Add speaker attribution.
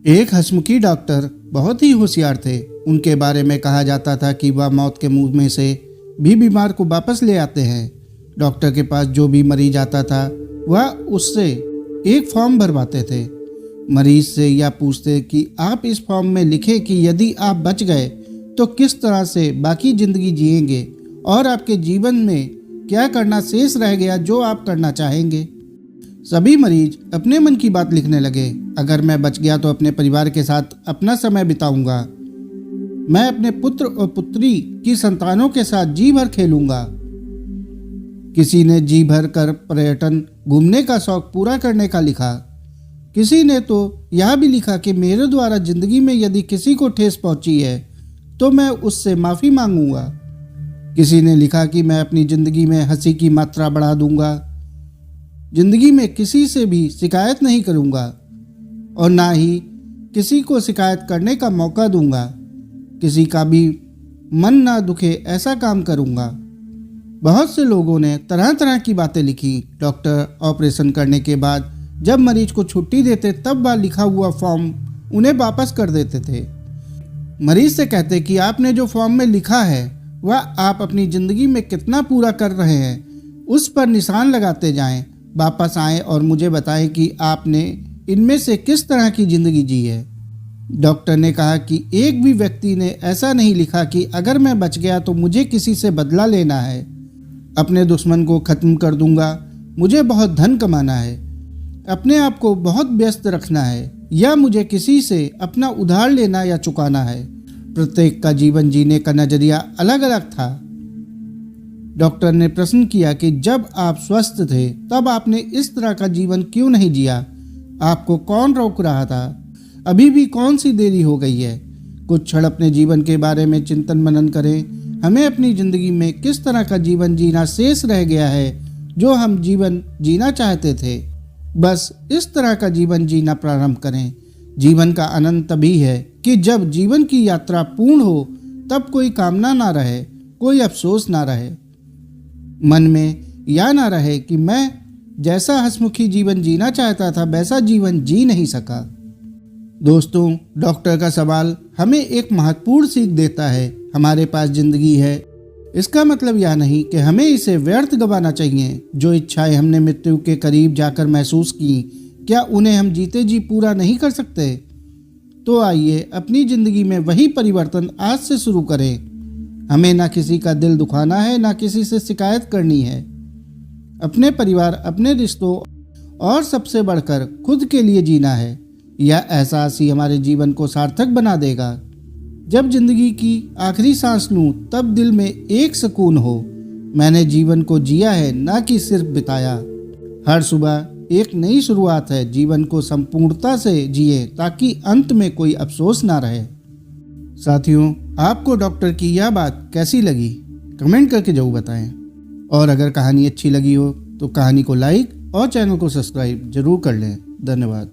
Speaker 1: एक हंसमुखी डॉक्टर बहुत ही होशियार थे। उनके बारे में कहा जाता था कि वह मौत के मुंह में से भी बीमार को वापस ले आते हैं। डॉक्टर के पास जो भी मरीज आता था वह उससे एक फॉर्म भरवाते थे। मरीज से यह पूछते कि आप इस फॉर्म में लिखें कि यदि आप बच गए तो किस तरह से बाकी ज़िंदगी जिएंगे और आपके जीवन में क्या करना शेष रह गया जो आप करना चाहेंगे। सभी मरीज अपने मन की बात लिखने लगे। अगर मैं बच गया तो अपने परिवार के साथ अपना समय बिताऊंगा। मैं अपने पुत्र और पुत्री की संतानों के साथ जी भर खेलूंगा। किसी ने जी भर कर पर्यटन घूमने का शौक पूरा करने का लिखा। किसी ने तो यह भी लिखा कि मेरे द्वारा जिंदगी में यदि किसी को ठेस पहुंची है तो मैं उससे माफ़ी मांगूंगा। किसी ने लिखा कि मैं अपनी ज़िंदगी में हंसी की मात्रा बढ़ा दूंगा। ज़िंदगी में किसी से भी शिकायत नहीं करूंगा और ना ही किसी को शिकायत करने का मौका दूंगा। किसी का भी मन ना दुखे ऐसा काम करूंगा। बहुत से लोगों ने तरह तरह की बातें लिखी। डॉक्टर ऑपरेशन करने के बाद जब मरीज को छुट्टी देते तब वह लिखा हुआ फॉर्म उन्हें वापस कर देते थे। मरीज से कहते कि आपने जो फॉर्म में लिखा है वह आप अपनी ज़िंदगी में कितना पूरा कर रहे हैं उस पर निशान लगाते जाएं। वापस आएं और मुझे बताएं कि आपने इनमें से किस तरह की ज़िंदगी जी है। डॉक्टर ने कहा कि एक भी व्यक्ति ने ऐसा नहीं लिखा कि अगर मैं बच गया तो मुझे किसी से बदला लेना है, अपने दुश्मन को ख़त्म कर दूंगा, मुझे बहुत धन कमाना है, अपने आप को बहुत व्यस्त रखना है या मुझे किसी से अपना उधार लेना या चुकाना है। प्रत्येक का जीवन जीने का नज़रिया अलग अलग था। डॉक्टर ने प्रश्न किया कि जब आप स्वस्थ थे तब आपने इस तरह का जीवन क्यों नहीं जिया? आपको कौन रोक रहा था? अभी भी कौन सी देरी हो गई है? कुछ क्षण अपने जीवन के बारे में चिंतन मनन करें। हमें अपनी ज़िंदगी में किस तरह का जीवन जीना शेष रह गया है जो हम जीवन जीना चाहते थे। बस इस तरह का जीवन जीना प्रारंभ करें। जीवन का आनंद तभी है कि जब जीवन की यात्रा पूर्ण हो, तब कोई कामना ना रहे, कोई अफसोस ना रहे, मन में यह ना रहे कि मैं जैसा हंसमुखी जीवन जीना चाहता था वैसा जीवन जी नहीं सका। दोस्तों, डॉक्टर का सवाल हमें एक महत्वपूर्ण सीख देता है। हमारे पास जिंदगी है, इसका मतलब यह नहीं कि हमें इसे व्यर्थ गंवाना चाहिए। जो इच्छाएं हमने मृत्यु के करीब जाकर महसूस की, क्या उन्हें हम जीते जी पूरा नहीं कर सकते? तो आइए अपनी ज़िंदगी में वही परिवर्तन आज से शुरू करें। हमें ना किसी का दिल दुखाना है, ना किसी से शिकायत करनी है। अपने परिवार, अपने रिश्तों और सबसे बढ़कर खुद के लिए जीना है। यह एहसास ही हमारे जीवन को सार्थक बना देगा। जब जिंदगी की आखिरी सांस लूं तब दिल में एक सुकून हो, मैंने जीवन को जिया है ना कि सिर्फ बिताया। हर सुबह एक नई शुरुआत है। जीवन को संपूर्णता से जिए ताकि अंत में कोई अफसोस ना रहे। साथियों, आपको डॉक्टर की यह बात कैसी लगी कमेंट करके जरूर बताएं। और अगर कहानी अच्छी लगी हो तो कहानी को लाइक और चैनल को सब्सक्राइब जरूर कर लें। धन्यवाद।